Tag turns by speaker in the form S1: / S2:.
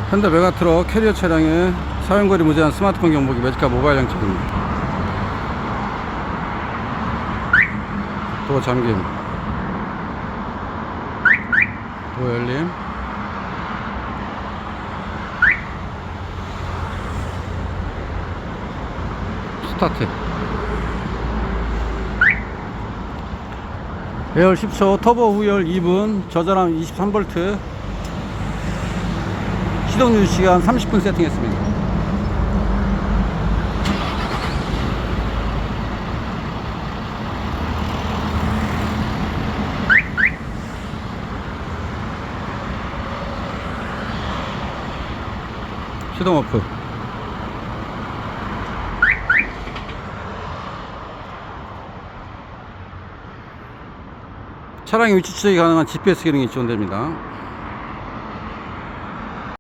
S1: 현대 메가트럭 캐리어 차량의 사용거리 무제한 스마트폰 경보기 매직카 모바일 장착입니다. 도어 잠김, 도어 열림, 스타트, 배열 10초, 터보 후열 2분, 저전압 23V, 시동 유지 시간 30분 세팅했습니다. 시동 오프. 차량의 위치 추적이 가능한 GPS 기능이 지원됩니다.